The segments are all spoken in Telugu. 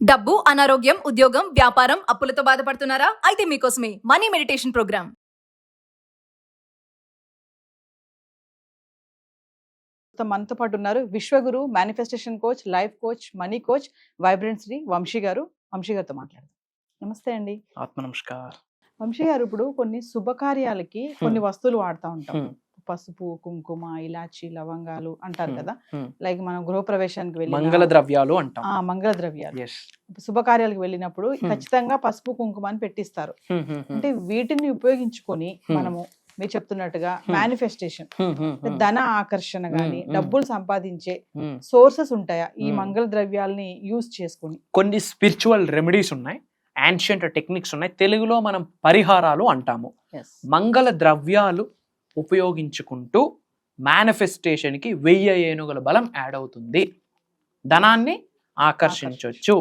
డబ్బు, అనారోగ్యం, ఉద్యోగం, వ్యాపారం, అప్పులతో బాధపడుతున్నారా? అయితే మీకోసమే మనీ మెడిటేషన్ ప్రోగ్రామ్. మనతో పాటు ఉన్నారు Vishwaguru, manifestation coach, life coach, money coach, vibrant Shri Vamsi గారు. వంశీ గారితో మాట్లాడదాం. నమస్తే అండి. ఆత్మ నమస్కార్. వంశీ గారు, ఇప్పుడు కొన్ని శుభకార్యాలకి కొన్ని వస్తువులు వాడుతూ ఉంటాం. పసుపు, కుంకుమ, ఇలాచి, లవంగాలు అంటారు కదా. లైక్ మనం గృహప్రవేశానికి వెళ్ళి మంగళ ద్రవ్యాలు అంటాం. మంగళ ద్రవ్యాలు శుభకార్యాలకు వెళ్ళినప్పుడు ఖచ్చితంగా పసుపు, కుంకుమ అని పెట్టిస్తారు. అంటే వీటిని ఉపయోగించుకొని మనము మీరు చెప్తున్నట్టుగా మేనిఫెస్టేషన్, ధన ఆకర్షణ గాని, డబ్బులు సంపాదించే సోర్సెస్ ఉంటాయా ఈ మంగళ ద్రవ్యాలని యూజ్ చేసుకుని? కొన్ని స్పిరిచువల్ రెమెడీస్ ఉన్నాయి, యాన్షియంట్ టెక్నిక్స్ ఉన్నాయి. తెలుగులో మనం పరిహారాలు అంటాము. మంగళ ద్రవ్యాలు ఉపయోగించుకుంటూ మేనిఫెస్టేషన్ కి 1000 ఏనుగుల బలం యాడ్ అవుతుంది. ధనాన్ని ఆకర్షించవచ్చు,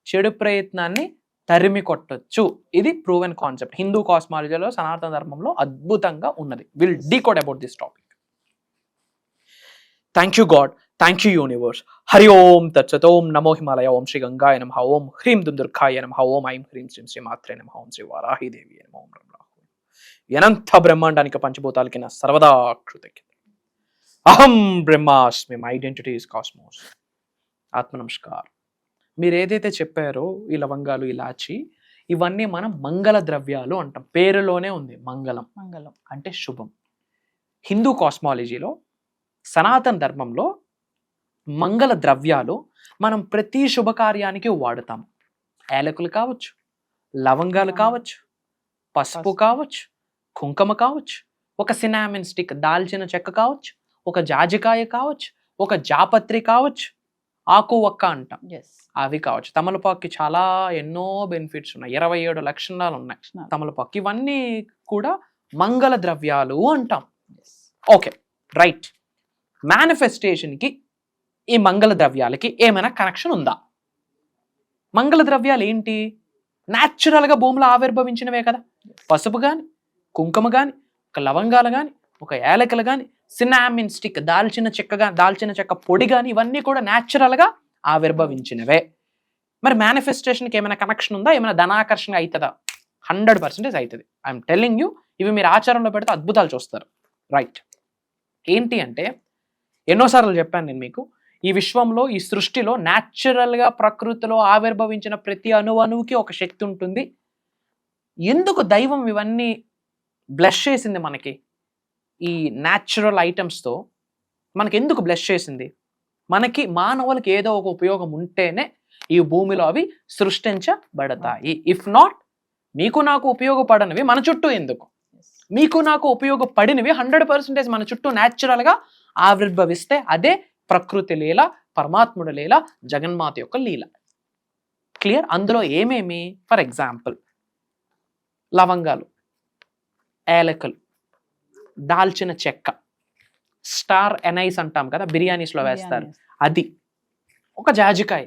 చెడు ప్రయత్నాన్ని తరిమి కొట్టొచ్చు. ఇది ప్రూవెన్ కాన్సెప్ట్. హిందూ కాస్మాలజీలో, సనాతన ధర్మంలో అద్భుతంగా ఉన్నది. Will decode about this topic. Thank you God, thank you universe. Hari Om తత్సత్. ఓం నమో హిమాలయ. ఓం శ్రీ గంగాయ నమః. ఓం హ్రీం దుందుర్గాయ నమః. ఓం ఐం హ్రీం శ్రీం శ్రీ మాత్రే నమః. ఓం శ్రీ వారాహిదేవి నమః. ఓం రమణ. అనంత బ్రహ్మాండానికి పంచభూతాలకి నా సర్వదా కృతజ్ఞత. అహం బ్రహ్మాస్మి. My identity is cosmos. ఆత్మ నమస్కార్. మీరు ఏదైతే చెప్పారో ఈ లవంగాలు, ఇలాచి, ఇవన్నీ మనం మంగళ ద్రవ్యాలు అంటాం. పేరులోనే ఉంది మంగళం. మంగళం అంటే శుభం. హిందూ కాస్మాలజీలో, సనాతన ధర్మంలో మంగళ ద్రవ్యాలు మనం ప్రతి శుభకార్యానికి వాడతాం. ఏలకులు కావచ్చు, లవంగాలు కావచ్చు, పసుపు కావచ్చు, కుంకుమ కావచ్చు, ఒక సినామిన్ స్టిక్, దాల్చిన చెక్క కావచ్చు, ఒక జాజికాయ కావచ్చు, ఒక జాపత్రి కావచ్చు, ఆకు ఒక్క అంటాం, అవి కావచ్చు. తమలపాకుకి చాలా ఎన్నో బెనిఫిట్స్ ఉన్నాయి. 27 లక్షణాలు ఉన్నాయి తమలపాకు. ఇవన్నీ కూడా మంగళ ద్రవ్యాలు అంటాం. Okay, right. మేనిఫెస్టేషన్కి ఈ మంగళ ద్రవ్యాలకి ఏమైనా కనెక్షన్ ఉందా? మంగళ ద్రవ్యాలు ఏంటి? న్యాచురల్గా భూమిలో ఆవిర్భవించినవే కదా. పసుపు కానీ, కుంకుమ కానీ, ఒక లవంగాలు కానీ, ఒక ఏలకలు కానీ, సినామిన్ స్టిక్, దాల్చిన చెక్క పొడి కానీ, ఇవన్నీ కూడా న్యాచురల్గా ఆవిర్భవించినవే. మరి మేనిఫెస్టేషన్కి ఏమైనా కనెక్షన్ ఉందా? ఏమైనా ధనాకర్షణ అవుతుందా? 100% అవుతుంది. I'm telling you. ఇవి మీరు ఆచరణలో పెడితే అద్భుతాలు చూస్తారు. రైట్. ఏంటి అంటే, ఎన్నోసార్లు చెప్పాను నేను మీకు, ఈ విశ్వంలో, ఈ సృష్టిలో న్యాచురల్గా ప్రకృతిలో ఆవిర్భవించిన ప్రతి అణువుకి ఒక శక్తి ఉంటుంది. ఎందుకు దైవం ఇవన్నీ బ్లెస్ చేసింది మనకి? ఈ న్యాచురల్ ఐటమ్స్తో మనకి ఎందుకు బ్లెస్ చేసింది? మనకి మానవులకి ఏదో ఒక ఉపయోగం ఉంటేనే ఈ భూమిలో అవి సృష్టించబడతాయి. ఇఫ్ నాట్, మీకు నాకు ఉపయోగపడనివి మన చుట్టూ ఎందుకు? మీకు నాకు ఉపయోగపడినవి 100% మన చుట్టూ న్యాచురల్గా ఆవిర్భవిస్తే అదే ప్రకృతి లీల, పరమాత్ముడి లీల, జగన్మాత యొక్క లీల. క్లియర్? అందులో ఏమేమి? ఫర్ ఎగ్జాంపుల్, లవంగాలు, ఏలకలు, దాల్చిన చెక్క, స్టార్ ఎనైస్ అంటాం కదా, బిర్యానీస్లో వేస్తారు, అది, ఒక జాజికాయ,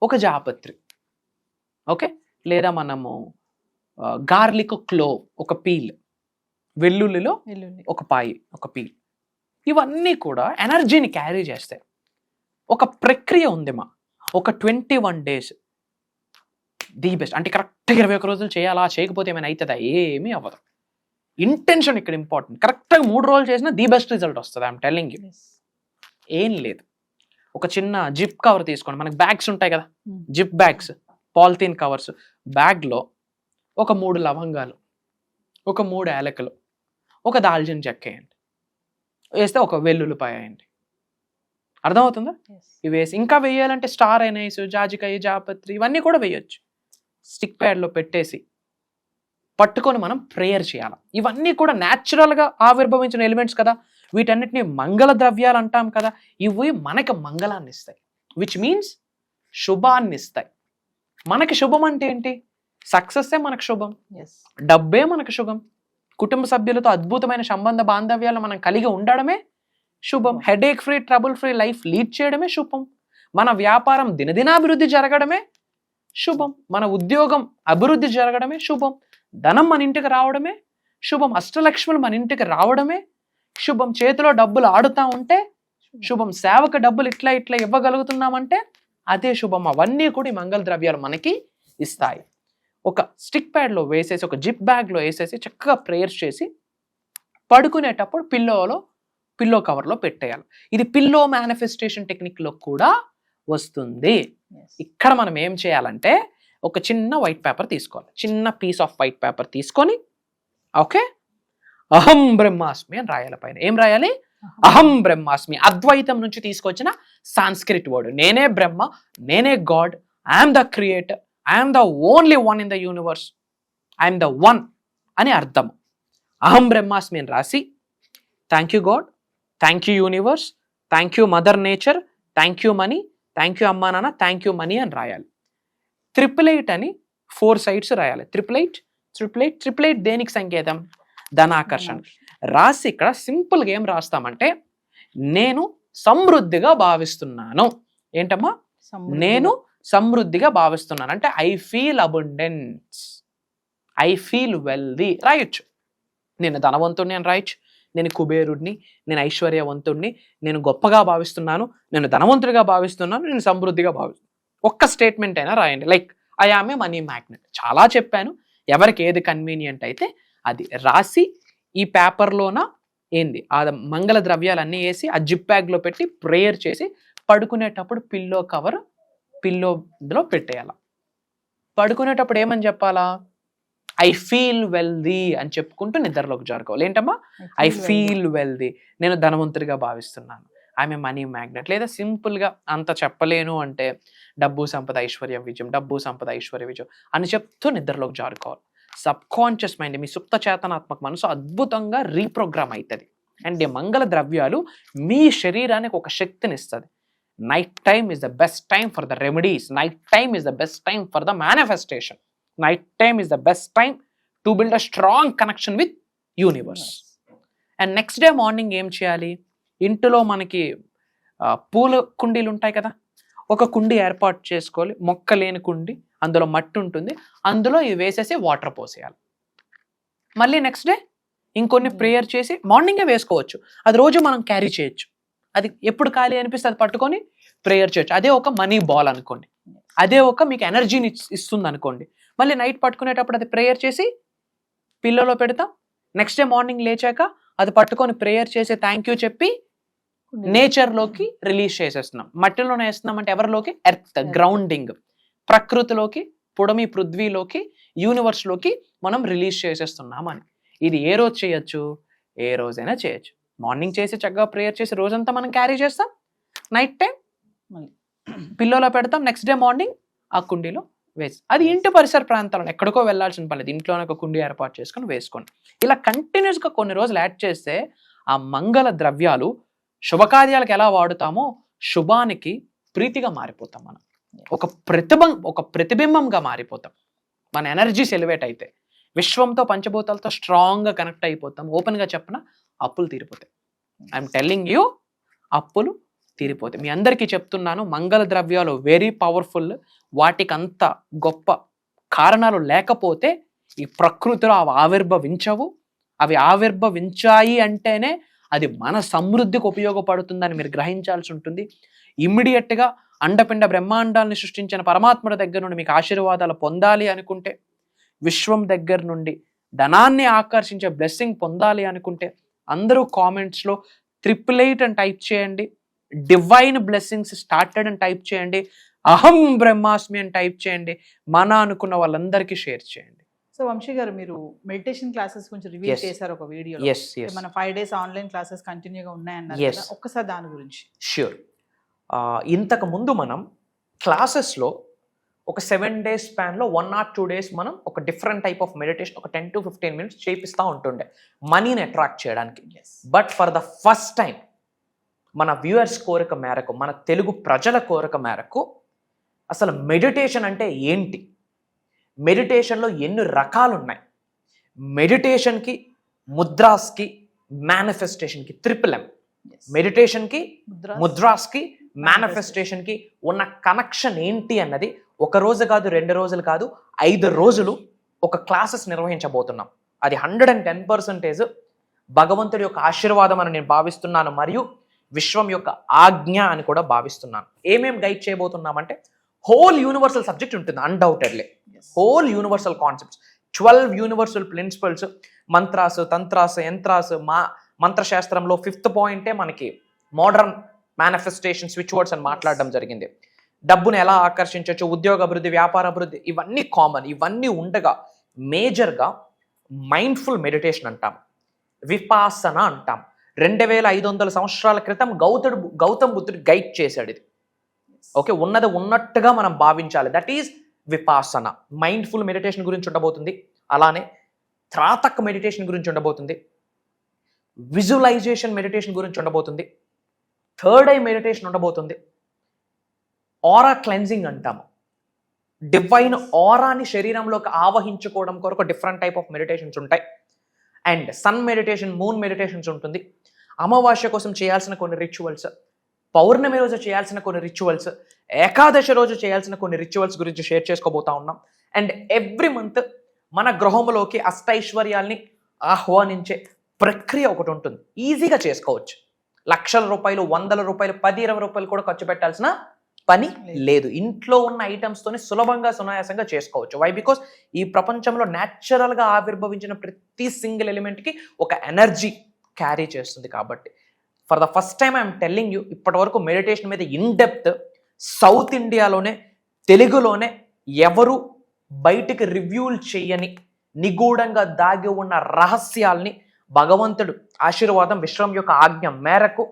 ఒక జాపత్రి, ఓకే, లేదా మనము గార్లిక్ క్లోవ్, ఒక పీల్, వెల్లుల్లిలో ఒక పీల్, ఇవన్నీ కూడా ఎనర్జీని క్యారీ చేస్తాయి. ఒక ప్రక్రియ ఉంది ఒక 21 days ది బెస్ట్. అంటే కరెక్ట్గా 21 రోజులు చేయాలా, చేయకపోతే ఏమైనా అవుతుందా? ఏమీ అవ్వదు. ఇంటెన్షన్ ఇక్కడ ఇంపార్టెంట్. కరెక్ట్గా 3 రోజులు చేసినా ది బెస్ట్ రిజల్ట్ వస్తుంది. I'm telling you. ఏం లేదు, ఒక చిన్న జిప్ కవర్ తీసుకోండి. మనకి బ్యాగ్స్ ఉంటాయి కదా, జిప్ బ్యాగ్స్, పాలిథీన్ కవర్స్. బ్యాగ్లో ఒక 3 లవంగాలు, ఒక 3 ఏలకలు, ఒక దాల్చిన చెక్క వేయండి. వేస్తే ఒక వెల్లుల్లిపాయ వేయండి. అర్థమవుతుందా? ఇవి వేసి ఇంకా వేయాలంటే స్టార్ ఎనైస్, జాజికాయ, జాపత్రి, ఇవన్నీ కూడా వేయొచ్చు. స్టిక్ ప్యాడ్లో పెట్టేసి పట్టుకొని మనం ప్రేయర్ చేయాలి. ఇవన్నీ కూడా న్యాచురల్గా ఆవిర్భవించిన ఎలిమెంట్స్ కదా. వీటన్నిటిని మంగళ ద్రవ్యాలు అంటాం కదా. ఇవి మనకి మంగళాన్ని ఇస్తాయి, విచ్ మీన్స్ శుభాన్ని ఇస్తాయి. మనకి శుభం అంటే ఏంటి? సక్సెస్సే మనకు శుభం, డబ్బే మనకు శుభం, కుటుంబ సభ్యులతో అద్భుతమైన సంబంధ బాంధవ్యాలు మనం కలిగి ఉండడమే శుభం, headache free, trouble free life lead చేయడమే శుభం, మన వ్యాపారం దినదినాభివృద్ధి జరగడమే శుభం, మన ఉద్యోగం అభివృద్ధి జరగడమే శుభం, ధనం మన ఇంటికి రావడమే శుభం, అష్టలక్ష్ములు మన ఇంటికి రావడమే శుభం, చేతిలో డబ్బులు ఆడుతూ ఉంటే శుభం, సేవకు డబ్బులు ఇట్లా ఇవ్వగలుగుతున్నామంటే అదే శుభం. అవన్నీ కూడా ఈ మంగళ ద్రవ్యాలు మనకి ఇస్తాయి. ఒక స్టిక్ ప్యాడ్లో వేసేసి, ఒక జిప్ బ్యాగ్లో వేసేసి చక్కగా ప్రేయర్స్ చేసి పడుకునేటప్పుడు పిల్లో కవర్లో పెట్టేయాలి. ఇది పిల్లో మేనిఫెస్టేషన్ టెక్నిక్లో కూడా వస్తుంది. ఇక్కడ మనం ఏం చేయాలంటే ఒక చిన్న వైట్ పేపర్ తీసుకోవాలి, చిన్న పీస్ ఆఫ్ వైట్ పేపర్ తీసుకొని, ఓకే, అహం బ్రహ్మాస్మి అని రాయాలి పైన. ఏం రాయాలి? అహం బ్రహ్మాస్మి. అద్వైతం నుంచి తీసుకొచ్చిన సాంస్క్రిట్ వర్డ్. నేనే బ్రహ్మ, నేనే God, I'm the creator, I'm the only one in the universe, I'm the one అని అర్థం. అహం బ్రహ్మాస్మి అని రాసి, thank you God, thank you universe, thank you mother nature, thank you money, thank you అమ్మా నాన్న, థ్యాంక్ యూ మనీ అని రాయాలి. 888 అని 4 సైడ్స్ రాయాలి. 888 దేనికి సంకేతం? ధనాకర్షణ. రాసి ఇక్కడ సింపుల్గా ఏం రాస్తామంటే, నేను సమృద్ధిగా భావిస్తున్నాను. ఏంటమ్మా? నేను సమృద్ధిగా భావిస్తున్నాను అంటే I feel abundance, I feel wealthy రాయొచ్చు. నేను ధనవంతుడిని అని రాయొచ్చు, నేను కుబేరుడిని, నేను ఐశ్వర్యవంతుడిని, నేను గొప్పగా భావిస్తున్నాను, నేను ధనవంతుడిగా భావిస్తున్నాను, నేను సమృద్ధిగా భావిస్తున్నాను. ఒక్క స్టేట్మెంట్ అయినా రాయండి. Like I am a money magnet. చాలా చెప్పాను, ఎవరికి ఏది కన్వీనియంట్ అయితే అది రాసి ఈ పేపర్లోన ఏంది ఆ మంగళ ద్రవ్యాలన్నీ వేసి ఆ జిప్ బ్యాగ్లో పెట్టి ప్రేయర్ చేసి పడుకునేటప్పుడు పిల్లోలో పెట్టేయాల. పడుకునేటప్పుడు ఏమని చెప్పాలా? ఐ ఫీల్ వెల్దీ అని చెప్పుకుంటూ నిద్రలోకి జారుకోవాలి. ఏంటమ్మా? ఐ ఫీల్ వెల్దీ, నేను ధనవంతుడిగా భావిస్తున్నాను, ఆమె మనీ మ్యాగ్నెట్. లేదా సింపుల్గా అంత చెప్పలేను అంటే డబ్బు సంపద ఐశ్వర్య విజయం, డబ్బు సంపద ఐశ్వర్య విజయం అని చెప్తూ నిద్రలోకి జారుకోవాలి. సబ్ కాన్షియస్ మైండ్, మీ సుప్త చేతనాత్మక మనసు అద్భుతంగా రీప్రోగ్రామ్ అవుతుంది. అండ్ ఈ మంగళ ద్రవ్యాలు మీ శరీరానికి ఒక శక్తిని ఇస్తుంది. Night time is the best time for the remedies, night time is the best time for the manifestation, night time is the best time to build a strong connection with universe. And next day morning ఏం చేయాలి? ఇంటిలో మనకి పూల కుండీలు ఉంటాయి కదా, ఒక కుండీ ఏర్పాటు చేసుకోవాలి, మొక్క లేని కుండీ, అందులో మట్టి ఉంటుంది, అందులో ఇది వేసేసి వాటర్ పోసేయాలి. మళ్ళీ నెక్స్ట్ డే ఇంకొన్ని ప్రేయర్ చేసి మార్నింగే వేసుకోవచ్చు, అది రోజు మనం క్యారీ చేయొచ్చు. అది ఎప్పుడు ఖాళీ అనిపిస్తే అది పట్టుకొని ప్రేయర్ చేయొచ్చు. అదే ఒక మనీ బాల్ అనుకోండి, అదే ఒక మీకు ఎనర్జీని ఇస్తుంది అనుకోండి. మళ్ళీ నైట్ పట్టుకునేటప్పుడు అది ప్రేయర్ చేసి పిల్లలో పెడతాం. నెక్స్ట్ డే మార్నింగ్ లేచాక అది పట్టుకొని ప్రేయర్ చేసి థ్యాంక్ యూ చెప్పి నేచర్లోకి రిలీజ్ చేసేస్తున్నాం. మట్టిలోనే వేస్తున్నాం అంటే ఎవరిలోకి? ఎర్త్, గ్రౌండింగ్, ప్రకృతిలోకి, పుడమి పృథ్వీలోకి, యూనివర్స్లోకి మనం రిలీజ్ చేసేస్తున్నాం అని. ఇది ఏ రోజు చేయొచ్చు? ఏ రోజైనా చేయొచ్చు. మార్నింగ్ చేసి చక్కగా ప్రేయర్ చేసి రోజంతా మనం క్యారీ చేస్తాం, నైట్ టైం పిల్లోలో పెడతాం, నెక్స్ట్ డే మార్నింగ్ ఆ కుండీలో వేసి, అది ఇంటి పరిసర ప్రాంతాలను ఎక్కడికో వెళ్ళాల్సిన పర్లేదు, ఇంట్లోనే ఒక కుండీ ఏర్పాటు చేసుకొని వేసుకోండి. ఇలా కంటిన్యూస్గా కొన్ని రోజులు యాడ్ చేస్తే ఆ మంగళ ద్రవ్యాలు శుభకార్యాలకు ఎలా వాడుతామో శుభానికి ప్రీతిగా మారిపోతాం. మనం ఒక ప్రతిబింబంగా మారిపోతాం. మన ఎనర్జీస్ ఎలివేట్ అయితే విశ్వంతో పంచభూతాలతో స్ట్రాంగ్గా కనెక్ట్ అయిపోతాం. ఓపెన్గా చెప్పిన అప్పులు తీరిపోతాయి. ఐఎమ్ టెల్లింగ్ యూ, అప్పులు తీరిపోతాయి. మీ అందరికీ చెప్తున్నాను, మంగళ ద్రవ్యాలు వెరీ పవర్ఫుల్. వాటికి అంత గొప్ప కారణాలు లేకపోతే ఈ ప్రకృతిలో అవి ఆవిర్భవించవు. అవి ఆవిర్భవించాయి అంటేనే అది మన సమృద్ధికి ఉపయోగపడుతుందని మీరు గ్రహించాల్సి ఉంటుంది. ఇమ్మీడియట్గా అండపిండ బ్రహ్మాండాలను సృష్టించిన పరమాత్ముడి దగ్గర నుండి మీకు ఆశీర్వాదాలు పొందాలి అనుకుంటే, విశ్వం దగ్గర నుండి ధనాన్ని ఆకర్షించే బ్లెస్సింగ్ పొందాలి అనుకుంటే అందరూ కామెంట్స్లో 888 అని టైప్ చేయండి, డివైన్ బ్లెస్సింగ్స్ స్టార్టెడ్ అని టైప్ చేయండి, అహం బ్రహ్మాస్మి అని టైప్ చేయండి, మన అనుకున్న వాళ్ళందరికీ షేర్ చేయండి. సో వంశీ గారు, మీరు మెడిటేషన్ క్లాసెస్ కొంచెం రివ్యూ చేశారు ఒక వీడియోలో. మన 5 days ఆన్లైన్ క్లాసెస్ కంటిన్యూగా ఉన్నాయన్నారు కదా, ఒక్కసారి దాని గురించి. ష్యూర్. ఇంతకు ముందు మనం క్లాసెస్లో ఒక 7 days స్పాన్లో 1 or 2 days మనం ఒక డిఫరెంట్ టైప్ ఆఫ్ మెడిటేషన్ ఒక 10 to 15 minutes చేపిస్తూ ఉంటుండే మనీని అట్రాక్ట్ చేయడానికి. But for the first time మన వ్యూయర్స్ కోరిక మేరకు, మన తెలుగు ప్రజల కోరిక మేరకు అసలు మెడిటేషన్ అంటే ఏంటి, మెడిటేషన్లో ఎన్ని రకాలు ఉన్నాయి, మెడిటేషన్కి, ముద్రాస్కి, మేనిఫెస్టేషన్కి 3M. మెడిటేషన్కి, ముద్రాస్కి, మేనిఫెస్టేషన్కి ఉన్న కనెక్షన్ ఏంటి అన్నది ఒక రోజు కాదు, 2 రోజులు కాదు, 5 రోజులు ఒక క్లాసెస్ నిర్వహించబోతున్నాం. అది 110% భగవంతుడి యొక్క ఆశీర్వాదం అని నేను భావిస్తున్నాను. మరియు విశ్వం యొక్క ఆజ్ఞ అని కూడా భావిస్తున్నాను. ఏమేం గైడ్ చేయబోతున్నామంటే హోల్ యూనివర్సల్ సబ్జెక్ట్ ఉంటుంది undoubtedly. Whole universal concepts, 12 universal principles, mantras, tantras, yantras, మంత్రశాస్త్రంలో 5th పాయింటే మనకి మోడర్న్ మేనిఫెస్టేషన్ స్విచ్ వర్డ్స్ అని మాట్లాడడం జరిగింది. డబ్బును ఎలా ఆకర్షించవచ్చు, ఉద్యోగ అభివృద్ధి, వ్యాపార అభివృద్ధి, ఇవన్నీ కామన్. ఇవన్నీ ఉండగా మేజర్గా మైండ్ఫుల్ మెడిటేషన్ అంటాం, విపాసన అంటాం. 2500 సంవత్సరాల క్రితం గౌతమ్ బుద్ధుడు గైడ్ చేశాడు ఇది. ఓకే, ఉన్నది ఉన్నట్టుగా మనం భావించాలి. That is Vipassana. Mindful meditation గురించి ఉండబోతుంది. అలానే త్రాతక్ మెడిటేషన్ గురించి ఉండబోతుంది. విజువలైజేషన్ మెడిటేషన్ గురించి ఉండబోతుంది. థర్డ్ ఐ మెడిటేషన్ ఉండబోతుంది. ఆరా క్లెన్జింగ్ అంటాము. డివైన్ ఆరాని శరీరంలోకి ఆవహించుకోవడం కొరకు డిఫరెంట్ టైప్ ఆఫ్ మెడిటేషన్స్ ఉంటాయి. And sun meditation, moon meditations ఉంటుంది. అమావాస్య కోసం చేయాల్సిన కొన్ని రిచువల్స్, పౌర్ణమి రోజు చేయాల్సిన కొన్ని రిచువల్స్, ఏకాదశి రోజు చేయాల్సిన కొన్ని రిచువల్స్ గురించి షేర్ చేసుకోబోతా ఉన్నాం. అండ్ ఎవ్రీ మంత్ మన గృహంలోకి అష్టైశ్వర్యాల్ని ఆహ్వానించే ప్రక్రియ ఒకటి ఉంటుంది. ఈజీగా చేసుకోవచ్చు. లక్షల రూపాయలు, 100 రూపాయలు, 10-20 రూపాయలు కూడా ఖర్చు పెట్టాల్సిన పని లేదు. ఇంట్లో ఉన్న ఐటమ్స్తోనే సులభంగా సునాయాసంగా చేసుకోవచ్చు. వై? బికాస్ ఈ ప్రపంచంలో న్యాచురల్గా ఆవిర్భవించిన ప్రతి సింగిల్ ఎలిమెంట్కి ఒక ఎనర్జీ క్యారీ చేస్తుంది. కాబట్టి for the first time I'm telling you, ఇప్పటి వరకు మెడిటేషన్ మీద ఇన్ డెప్త్ సౌత్ ఇండియాలోనే, తెలుగులోనే ఎవరు బయటికి రివ్యూలు చేయని నిగూఢంగా దాగి ఉన్న రహస్యాల్ని భగవంతుడు ఆశీర్వాదం, విశ్వం యొక్క ఆజ్ఞ మేరకు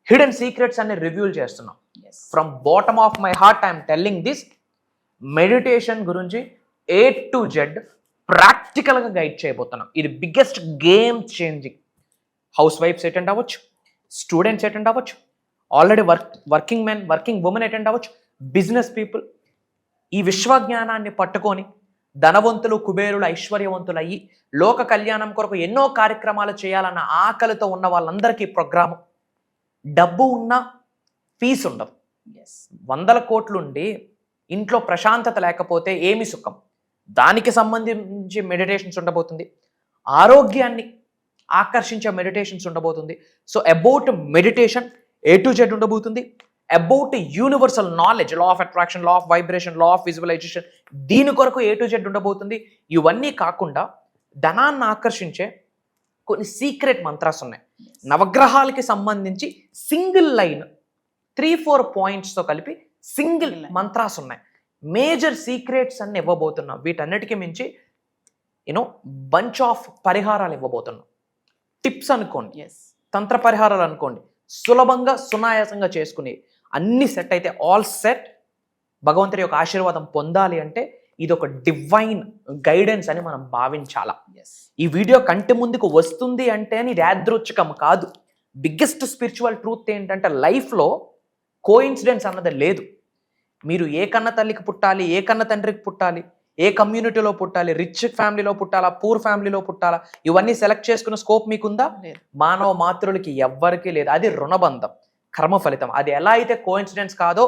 హిడెన్ సీక్రెట్స్ అన్ని రివ్యూల్ చేస్తున్నాం. From bottom of my heart I'm telling this. Meditation గురించి A to Z ప్రాక్టికల్గా గైడ్ చేయబోతున్నాం. ఇది biggest game changing. House wives attend అవ్వచ్చు, స్టూడెంట్స్ అటెండ్ అవ్వచ్చు, already working men, working women attend అవ్వచ్చు, బిజినెస్ పీపుల్. ఈ విశ్వజ్ఞానాన్ని పట్టుకొని ధనవంతులు, కుబేరులు, ఐశ్వర్యవంతులు అయ్యి లోక కళ్యాణం కొరకు ఎన్నో కార్యక్రమాలు చేయాలన్న ఆకలితో ఉన్న వాళ్ళందరికీ ప్రోగ్రాము. డబ్బు ఉన్నా పీస్ ఉండదు. 100 కోట్లుండి ఇంట్లో ప్రశాంతత లేకపోతే ఏమి సుఖం? దానికి సంబంధించి మెడిటేషన్స్ ఉండబోతుంది. ఆరోగ్యాన్ని ఆకర్షించే మెడిటేషన్స్ ఉండబోతుంది. So about meditation A to Z ఉండబోతుంది. About universal knowledge, law of attraction, law of vibration, law of visualization, దీని కొరకు A to Z ఉండబోతుంది. ఇవన్నీ కాకుండా ధనాన్ని ఆకర్షించే కొన్ని సీక్రెట్ మంత్రాస్ ఉన్నాయి. నవగ్రహాలకి సంబంధించి సింగిల్ లైన్ 3-4 పాయింట్స్తో కలిపి సింగిల్ మంత్రాస్ ఉన్నాయి. మేజర్ సీక్రెట్స్ అన్ని ఇవ్వబోతున్నాం. వీటన్నిటికీ మించి బంచ్ ఆఫ్ పరిహారాలు ఇవ్వబోతున్నాం. టిప్స్ అనుకోండి, తంత్ర పరిహారాలు అనుకోండి, సులభంగా సునాయాసంగా చేసుకుని అన్ని సెట్ అయితే ఆల్ సెట్. భగవంతుడి యొక్క ఆశీర్వాదం పొందాలి అంటే ఇది ఒక డివైన్ గైడెన్స్ అని మనం భావించాలా. ఈ వీడియో కంటి ముందుకు వస్తుంది అంటే ఇది యాదృచ్ఛికం కాదు. బిగ్గెస్ట్ స్పిరిచువల్ ట్రూత్ ఏంటంటే లైఫ్లో కోఇన్సిడెన్స్ అన్నది లేదు. మీరు ఏ కన్న తల్లికి పుట్టాలి, ఏ కన్న తండ్రికి పుట్టాలి, ఏ కమ్యూనిటీలో పుట్టాలి, రిచ్ ఫ్యామిలీలో పుట్టాలా, పూర్ ఫ్యామిలీలో పుట్టాలా, ఇవన్నీ సెలెక్ట్ చేసుకున్న స్కోప్ మీకుందా? మానవ మాతృలకి ఎవ్వరికీ లేదు. అది రుణబంధం, కర్మ ఫలితం. అది ఎలా అయితే కోఇన్సిడెన్స్ కాదో,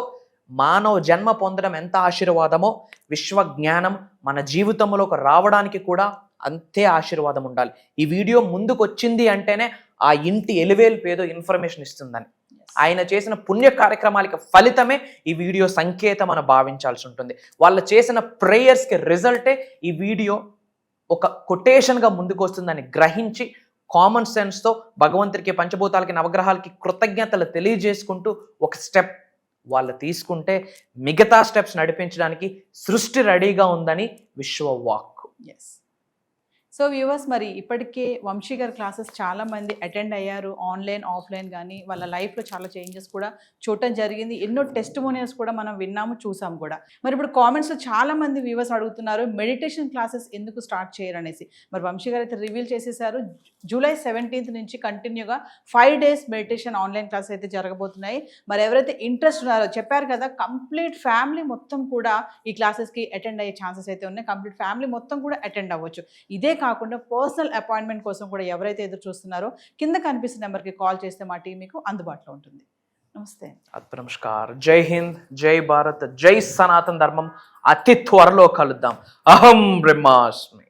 మానవ జన్మ పొందడం ఎంత ఆశీర్వాదమో, విశ్వ జ్ఞానం మన జీవితంలోకి రావడానికి కూడా అంతే ఆశీర్వాదం ఉండాలి. ఈ వీడియో ముందుకు వచ్చింది అంటేనే ఆ ఇంటి ఎలివేల్పు ఏదో ఇన్ఫర్మేషన్ ఇస్తుందని. ఆయన చేసిన పుణ్య కార్యక్రమాలకి ఫలితమే ఈ వీడియో సంకేతం అని భావించాల్సి ఉంటుంది. వాళ్ళు చేసిన ప్రేయర్స్కి రిజల్టే ఈ వీడియో ఒక కొటేషన్గా ముందుకు వస్తుందని గ్రహించి కామన్ సెన్స్తో భగవంతుడికి, పంచభూతాలకి, నవగ్రహాలకి కృతజ్ఞతలు తెలియజేసుకుంటూ ఒక స్టెప్ వాళ్ళు తీసుకుంటే మిగతా స్టెప్స్ నడిపించడానికి సృష్టి రెడీగా ఉందని విశ్వవాక్. సో వ్యూవర్స్, మరి ఇప్పటికే వంశీ గారి క్లాసెస్ చాలా మంది అటెండ్ అయ్యారు, ఆన్లైన్ ఆఫ్లైన్. కానీ వాళ్ళ లైఫ్లో చాలా చేంజెస్ కూడా చూడటం జరిగింది. ఎన్నో టెస్టిమోనియల్స్ కూడా మనం విన్నాము, చూసాము కూడా. మరి ఇప్పుడు కామెంట్స్లో చాలా మంది వ్యూవర్స్ అడుగుతున్నారు మెడిటేషన్ క్లాసెస్ ఎందుకు స్టార్ట్ చేయరు అనేసి. మరి వంశీ గారు అయితే రివీల్ చేసేసారు. జూలై 17th నుంచి కంటిన్యూగా 5 days మెడిటేషన్ ఆన్లైన్ క్లాసెస్ అయితే జరగబోతున్నాయి. మరి ఎవరైతే ఇంట్రెస్ట్ ఉన్నారో చెప్పారు కదా, కంప్లీట్ ఫ్యామిలీ మొత్తం కూడా ఈ క్లాసెస్కి అటెండ్ అయ్యే ఛాన్సెస్ అయితే ఉన్నాయి. కంప్లీట్ ఫ్యామిలీ మొత్తం కూడా అటెండ్ అవ్వచ్చు. ఇదే కాకుండా పర్సనల్ అపాయింట్మెంట్ కోసం కూడా ఎవరైతే ఎదురు చూస్తున్నారో కింద కనిపిస్తున్న నెంబర్కి కాల్ చేస్తే మా టీం మీకు అందుబాటులో ఉంటుంది. నమస్తే. నమస్కార్. జై హింద్, జై భారత్, జై సనాతన ధర్మం. అతి త్వరలో కలుద్దాం. అహం బ్రహ్మాస్మి.